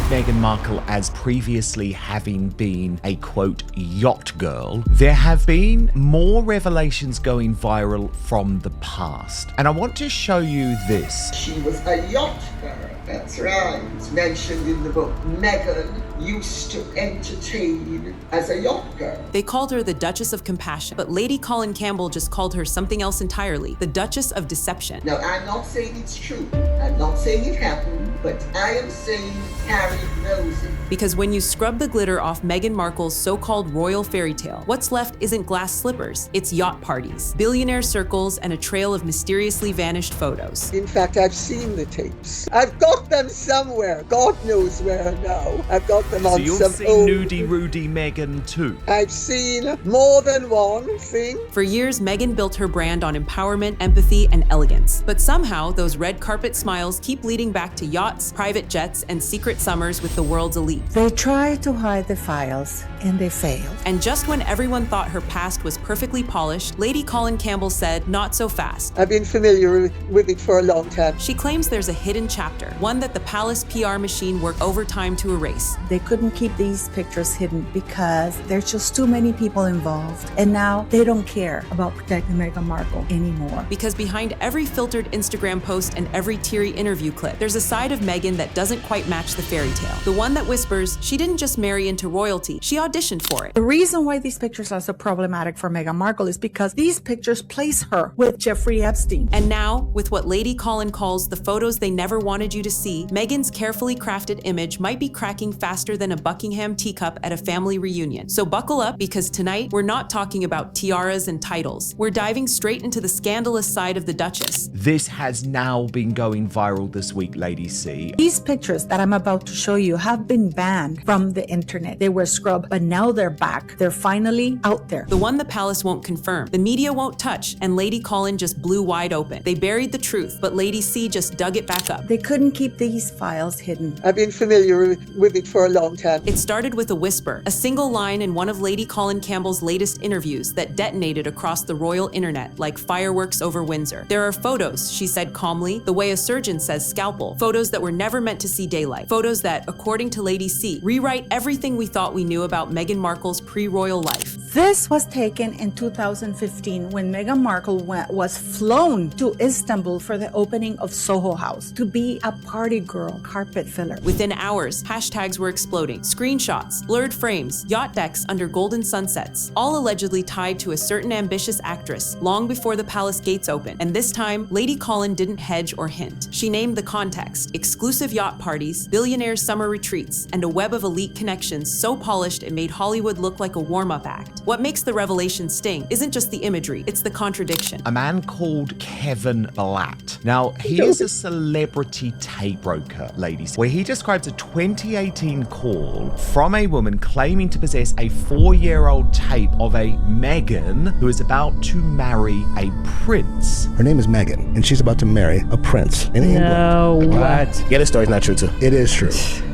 Meghan Markle as previously having been a, quote, yacht girl, there have been more revelations going viral from the past. And I want to show you this. She was a yacht girl. That's right. It's mentioned in the book. Meghan used to entertain as a yacht girl. They called her the Duchess of Compassion, but Lady Colin Campbell just called her something else entirely, the Duchess of Deception. Now, I'm not saying it's true. I'm not saying it happened, but I am saying Harry knows it. Because when you scrub the glitter off Meghan Markle's so-called royal fairy tale, what's left isn't glass slippers, it's yacht parties, billionaire circles, and a trail of mysteriously vanished photos. In fact, I've seen the tapes. I've got them somewhere. God knows where now. I've got them on So some you've seen old... Nudie Rudy Meghan too? I've seen more than one thing. For years, Meghan built her brand on empowerment, empathy, and elegance. But somehow, those red carpet smiles keep leading back to yachts, private jets, and secret summers with the world's elite. They tried to hide the files, and they failed. And just when everyone thought her past was perfectly polished, Lady Colin Campbell said, not so fast. I've been familiar with it for a long time. She claims there's a hidden chapter, one that the palace PR machine worked overtime to erase. They couldn't keep these pictures hidden because there's just too many people involved. And now they don't care about protecting Meghan Markle anymore. Because behind every filtered Instagram post and every teary interview clip, there's a side of Meghan that doesn't quite match the fairy tale. The one that whispers, she didn't just marry into royalty, she auditioned for it. The reason why these pictures are so problematic for Meghan Markle is because these pictures place her with Jeffrey Epstein. And now, with what Lady Colin calls the photos they never wanted you to see, Meghan's carefully crafted image might be cracking faster than a Buckingham teacup at a family reunion. So buckle up, because tonight we're not talking about tiaras and titles. We're diving straight into the scandalous side of the Duchess. This has now been going viral this week, Lady C. These pictures that I'm about to show you have been banned from the internet. They were scrubbed, but now they're back. They're finally out there. The one the palace won't confirm, the media won't touch, and Lady Colin just blew wide open. They buried the truth, but Lady C just dug it back up. They couldn't keep these files hidden. I've been familiar with it for a long time. It started with a whisper, a single line in one of Lady Colin Campbell's latest interviews that detonated across the royal internet like fireworks over Windsor. There are photos, she said calmly, the way a surgeon says scalpel, photos that were never meant to see daylight, photos that, according to Lady C, rewrite everything we thought we knew about Meghan Markle's pre-royal life. This was taken in 2015 when Meghan Markle was flown to Istanbul for the opening of Soho House to be a party girl, carpet filler. Within hours, hashtags were exploding. Screenshots, blurred frames, yacht decks under golden sunsets, all allegedly tied to a certain ambitious actress long before the palace gates opened. And this time, Lady Colin didn't hedge or hint. She named the context: exclusive yacht parties, billionaire summer retreats, and a web of elite connections so polished it made Hollywood look like a warm-up act. What makes the revelation sting isn't just the imagery, it's the contradiction. A man called Kevin Blatt. Now, he is a celebrity tape broker, ladies, where he describes a 2018 call from a woman claiming to possess a 4-year-old tape of a Meghan who is about to marry a prince. Her name is Meghan, and she's about to marry a prince in England. No. What? Yeah, this story's not true, too. It is true.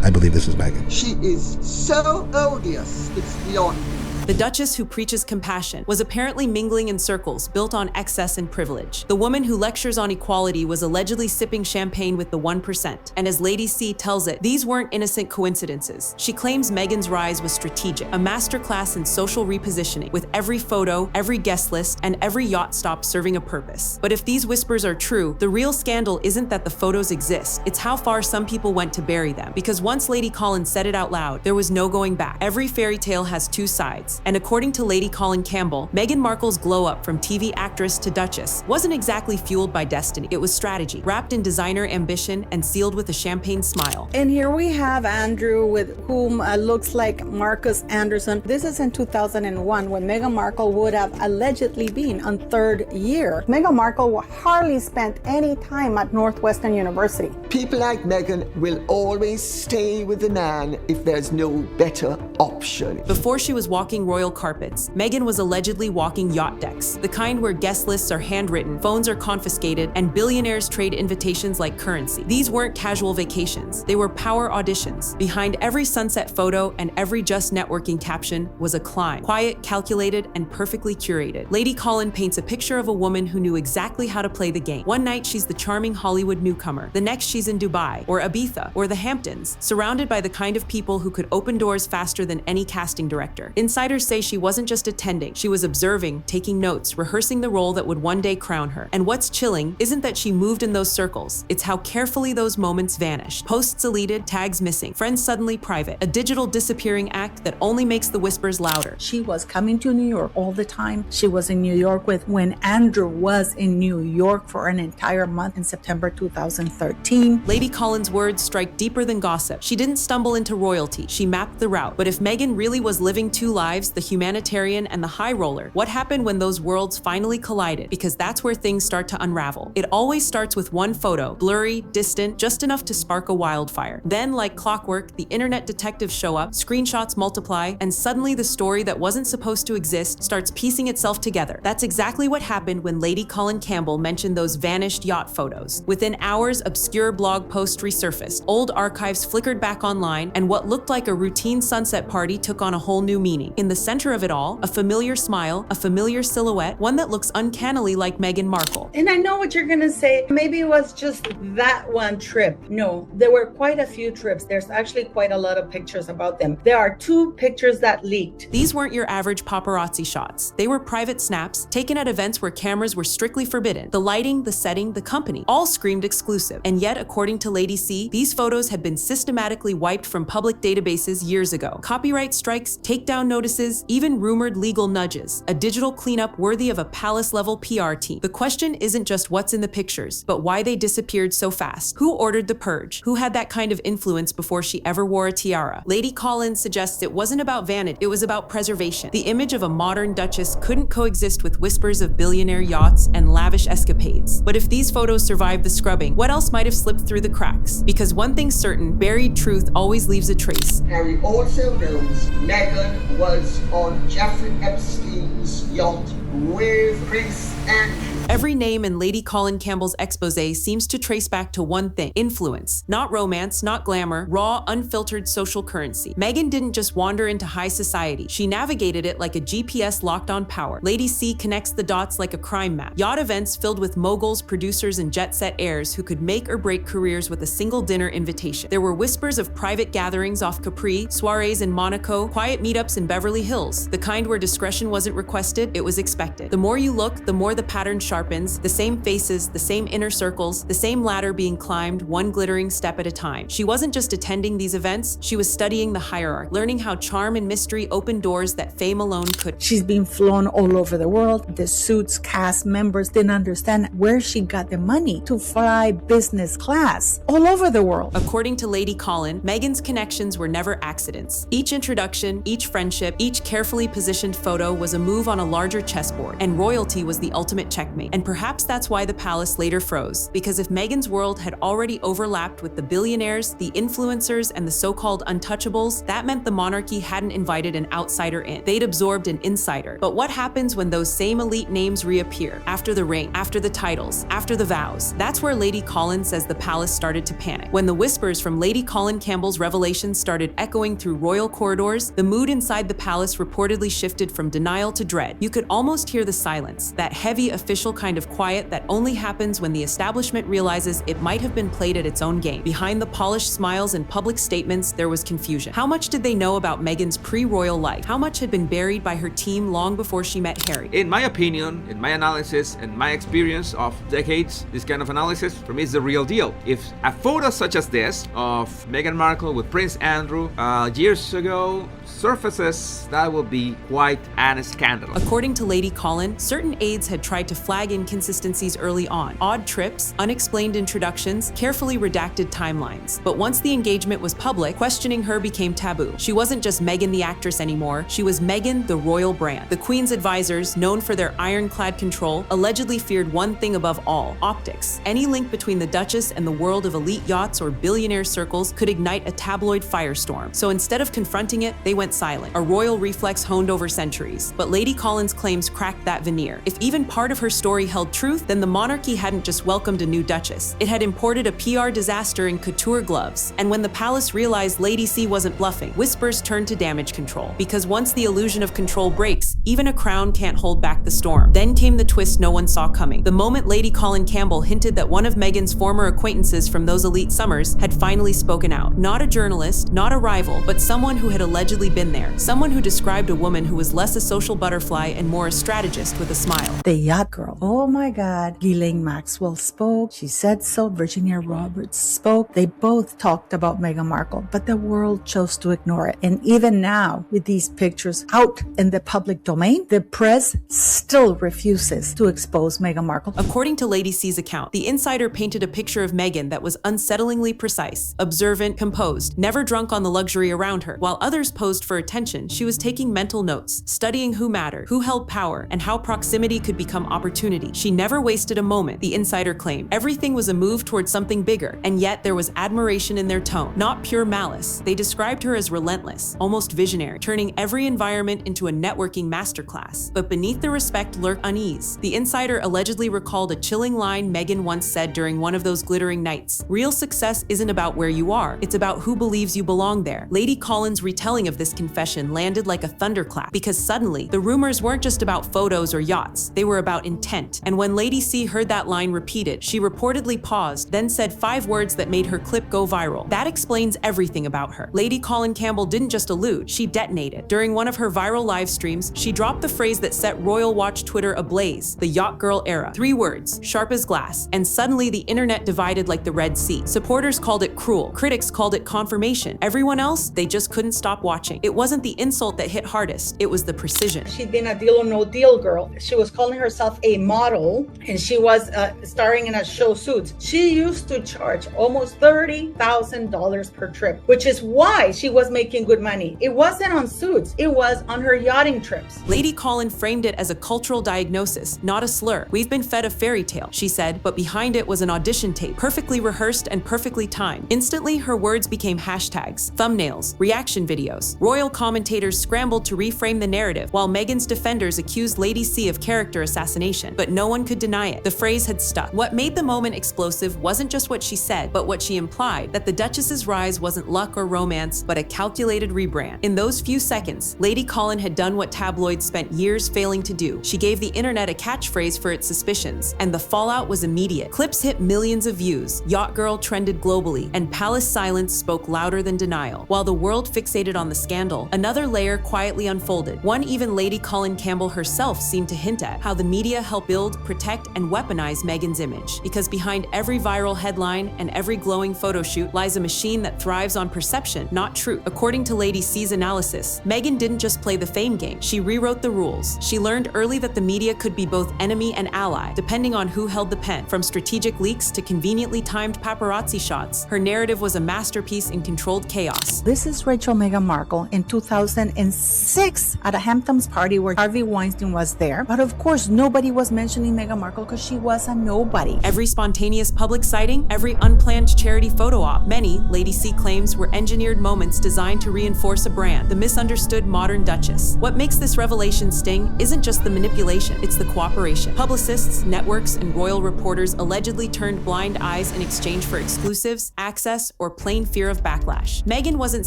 I believe this is Meghan. She is so odious, it's beyond me. The Duchess who preaches compassion was apparently mingling in circles built on excess and privilege. The woman who lectures on equality was allegedly sipping champagne with the 1%. And as Lady C tells it, these weren't innocent coincidences. She claims Meghan's rise was strategic, a masterclass in social repositioning, with every photo, every guest list, and every yacht stop serving a purpose. But if these whispers are true, the real scandal isn't that the photos exist, it's how far some people went to bury them. Because once Lady Colin said it out loud, there was no going back. Every fairy tale has two sides. And according to Lady Colin Campbell, Meghan Markle's glow-up from TV actress to Duchess wasn't exactly fueled by destiny. It was strategy, wrapped in designer ambition and sealed with a champagne smile. And here we have Andrew, with whom looks like Marcus Anderson. This is in 2001 when Meghan Markle would have allegedly been on 3rd year. Meghan Markle hardly spent any time at Northwestern University. People like Meghan will always stay with the man if there's no better option. Before she was walking royal carpets, Meghan was allegedly walking yacht decks, the kind where guest lists are handwritten, phones are confiscated, and billionaires trade invitations like currency. These weren't casual vacations. They were power auditions. Behind every sunset photo and every just networking caption was a climb. Quiet, calculated, and perfectly curated. Lady Colin paints a picture of a woman who knew exactly how to play the game. One night she's the charming Hollywood newcomer. The next she's in Dubai, or Ibiza, or the Hamptons, surrounded by the kind of people who could open doors faster than any casting director. Insiders say she wasn't just attending, she was observing, taking notes, rehearsing the role that would one day crown her. And what's chilling isn't that she moved in those circles, it's how carefully those moments vanished. Posts deleted, tags missing, friends suddenly private, a digital disappearing act that only makes the whispers louder. She was coming to New York all the time. She was in New York when Andrew was in New York for an entire month in September 2013. Lady Colin's words strike deeper than gossip. She didn't stumble into royalty, she mapped the route. But if Meghan really was living two lives, the humanitarian and the high roller, what happened when those worlds finally collided? Because that's where things start to unravel. It always starts with one photo, blurry, distant, just enough to spark a wildfire. Then, like clockwork, the internet detectives show up, screenshots multiply, and suddenly the story that wasn't supposed to exist starts piecing itself together. That's exactly what happened when Lady Colin Campbell mentioned those vanished yacht photos. Within hours, obscure blog posts resurfaced, old archives flickered back online, and what looked like a routine sunset party took on a whole new meaning. In the center of it all, a familiar smile, a familiar silhouette, one that looks uncannily like Meghan Markle. And I know what you're gonna say. Maybe it was just that one trip. No, there were quite a few trips. There's actually quite a lot of pictures about them. There are 2 pictures that leaked. These weren't your average paparazzi shots. They were private snaps taken at events where cameras were strictly forbidden. The lighting, the setting, the company, all screamed exclusive. And yet, according to Lady C, these photos had been systematically wiped from public databases years ago. Copyright strikes, takedown notices, even rumored legal nudges. A digital cleanup worthy of a palace-level PR team. The question isn't just what's in the pictures, but why they disappeared so fast. Who ordered the purge? Who had that kind of influence before she ever wore a tiara? Lady Colin suggests it wasn't about vanity, it was about preservation. The image of a modern duchess couldn't coexist with whispers of billionaire yachts and lavish escapades. But if these photos survived the scrubbing, what else might have slipped through the cracks? Because one thing's certain, buried truth always leaves a trace. Harry also knows Meghan was on Jeffrey Epstein's yacht with Prince Andrew. Every name in Lady Colin Campbell's expose seems to trace back to one thing: influence. Not romance, not glamour, raw, unfiltered social currency. Meghan didn't just wander into high society. She navigated it like a GPS locked on power. Lady C connects the dots like a crime map. Yacht events filled with moguls, producers, and jet-set heirs who could make or break careers with a single dinner invitation. There were whispers of private gatherings off Capri, soirees in Monaco, quiet meetups in Beverly Hills, the kind where discretion wasn't requested, it was expected. The more you look, the more the pattern sharpens, the same faces, the same inner circles, the same ladder being climbed one glittering step at a time. She wasn't just attending these events, she was studying the hierarchy, learning how charm and mystery opened doors that fame alone could. She's been flown all over the world. The Suits cast members didn't understand where she got the money to fly business class all over the world. According to Lady Colin, Meghan's connections were never accidents. Each introduction, each friendship, each carefully positioned photo was a move on a larger chessboard, and royalty was the ultimate checkmate. And perhaps that's why the palace later froze, because if Meghan's world had already overlapped with the billionaires, the influencers, and the so-called untouchables, that meant the monarchy hadn't invited an outsider in. They'd absorbed an insider. But what happens when those same elite names reappear? After the ring, after the titles, after the vows? That's where Lady Colin says the palace started to panic. When the whispers from Lady Colin Campbell's revelations started echoing through royal corridors, the mood inside the palace reportedly shifted from denial to dread. You could almost hear the silence, that heavy official kind of quiet that only happens when the establishment realizes it might have been played at its own game. Behind the polished smiles and public statements, there was confusion. How much did they know about Meghan's pre-royal life? How much had been buried by her team long before she met Harry? In my opinion, in my analysis, and my experience of decades, this kind of analysis, for me, is the real deal. If a photo such as this of Meghan Markle with Prince Andrew years ago surfaces, that will be quite an scandal. According to Lady Colin, certain aides had tried to flag flag inconsistencies early on. Odd trips, unexplained introductions, carefully redacted timelines. But once the engagement was public, questioning her became taboo. She wasn't just Meghan the actress anymore, she was Meghan the royal brand. The Queen's advisors, known for their ironclad control, allegedly feared one thing above all: optics. Any link between the Duchess and the world of elite yachts or billionaire circles could ignite a tabloid firestorm. So instead of confronting it, they went silent, a royal reflex honed over centuries. But Lady Colin's claims cracked that veneer. If even part of her story held truth, then the monarchy hadn't just welcomed a new Duchess. It had imported a PR disaster in couture gloves. And when the palace realized Lady C wasn't bluffing, whispers turned to damage control. Because once the illusion of control breaks, even a crown can't hold back the storm. Then came the twist no one saw coming. The moment Lady Colin Campbell hinted that one of Meghan's former acquaintances from those elite summers had finally spoken out. Not a journalist, not a rival, but someone who had allegedly been there. Someone who described a woman who was less a social butterfly and more a strategist with a smile. The yacht girl. Oh my God. Ghislaine Maxwell spoke. She said so. Virginia Roberts spoke. They both talked about Meghan Markle, but the world chose to ignore it. And even now, with these pictures out in the public domain, the press still refuses to expose Meghan Markle. According to Lady C's account, the insider painted a picture of Meghan that was unsettlingly precise, observant, composed, never drunk on the luxury around her. While others posed for attention, she was taking mental notes, studying who mattered, who held power, and how proximity could become opportunity. She never wasted a moment, the insider claimed. Everything was a move towards something bigger, and yet there was admiration in their tone, not pure malice. They described her as relentless, almost visionary, turning every environment into a networking masterclass. But beneath the respect lurked unease. The insider allegedly recalled a chilling line Meghan once said during one of those glittering nights: "Real success isn't about where you are, it's about who believes you belong there." Lady Colin's retelling of this confession landed like a thunderclap, because suddenly, the rumors weren't just about photos or yachts, they were about intent. And when Lady C heard that line repeated, she reportedly paused, then said 5 words that made her clip go viral. That explains everything about her. Lady Colin Campbell didn't just allude, she detonated. During one of her viral live streams, she dropped the phrase that set Royal Watch Twitter ablaze: the yacht girl era. 3 words, sharp as glass, and suddenly the internet divided like the Red Sea. Supporters called it cruel, critics called it confirmation. Everyone else, they just couldn't stop watching. It wasn't the insult that hit hardest, it was the precision. She'd been a Deal or No Deal girl. She was calling herself a model, and she was starring in a show Suits. She used to charge almost $30,000 per trip, which is why she was making good money. It wasn't on Suits, it was on her yachting trips. Lady Colin framed it as a cultural diagnosis, not a slur. "We've been fed a fairy tale," she said, but behind it was an audition tape, perfectly rehearsed and perfectly timed. Instantly, her words became hashtags, thumbnails, reaction videos. Royal commentators scrambled to reframe the narrative, while Meghan's defenders accused Lady C of character assassination. But no one could deny it. The phrase had stuck. What made the moment explosive wasn't just what she said, but what she implied: that the Duchess's rise wasn't luck or romance, but a calculated rebrand. In those few seconds, Lady Colin had done what tabloids spent years failing to do. She gave the internet a catchphrase for its suspicions, and the fallout was immediate. Clips hit millions of views, Yacht Girl trended globally, and palace silence spoke louder than denial. While the world fixated on the scandal, another layer quietly unfolded. One even Lady Colin Campbell herself seemed to hint at: how the media help build, protect, and weaponize Meghan's image. Because behind every viral headline and every glowing photo shoot lies a machine that thrives on perception, not truth. According to Lady C's analysis, Meghan didn't just play the fame game, she rewrote the rules. She learned early that the media could be both enemy and ally, depending on who held the pen. From strategic leaks to conveniently timed paparazzi shots, her narrative was a masterpiece in controlled chaos. This is Rachel Meghan Markle in 2006 at a Hamptons party where Harvey Weinstein was there. But of course, nobody was mentioning Meghan Markle because she was a nobody. Every spontaneous public sighting, every unplanned charity photo op, many, Lady C claims, were engineered moments designed to reinforce a brand, the misunderstood modern Duchess. What makes this revelation sting isn't just the manipulation, it's the cooperation. Publicists, networks, and royal reporters allegedly turned blind eyes in exchange for exclusives, access, or plain fear of backlash. Meghan wasn't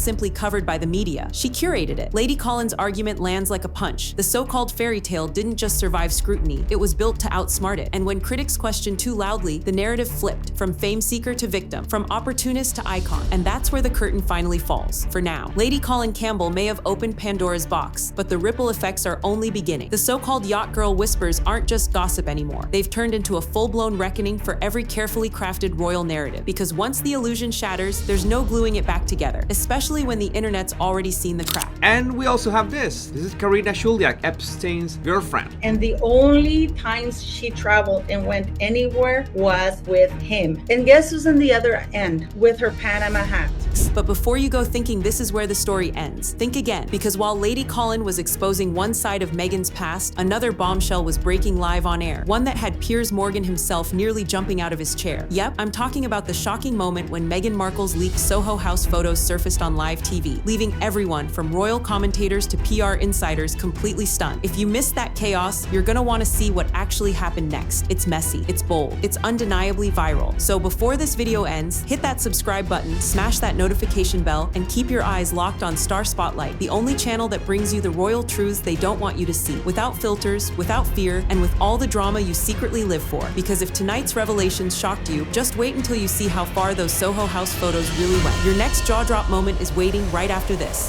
simply covered by the media, she curated it. Lady Colin's argument lands like a punch. The so-called fairy tale didn't just survive scrutiny, it was built to outsmart it. And when critics questioned too loudly, the narrative flipped, from fame seeker to victim, from opportunist to icon. And that's where the curtain finally falls, for now. Lady Colin Campbell may have opened Pandora's box, but the ripple effects are only beginning. The so-called yacht girl whispers aren't just gossip anymore. They've turned into a full-blown reckoning for every carefully crafted royal narrative. Because once the illusion shatters, there's no gluing it back together, especially when the internet's already seen the crack. And we also have this. This is Karina Shuliak, Epstein's girlfriend. And the only time times she traveled and went anywhere was with him. And guess who's on the other end with her Panama hat? But before you go thinking this is where the story ends, think again, because while Lady Colin was exposing one side of Meghan's past, another bombshell was breaking live on air, one that had Piers Morgan himself nearly jumping out of his chair. Yep, I'm talking about the shocking moment when Meghan Markle's leaked Soho House photos surfaced on live TV, leaving everyone from royal commentators to PR insiders completely stunned. If you missed that chaos, you're gonna want to see what actually happened next. It's messy, it's bold, it's undeniably viral. So before this video ends, hit that subscribe button, smash that notification bell, and keep your eyes locked on Star Spotlight, the only channel that brings you the royal truths they don't want you to see, without filters, without fear, and with all the drama you secretly live for. Because if tonight's revelations shocked you, just wait until you see how far those Soho House photos really went. Your next jaw-drop moment is waiting right after this.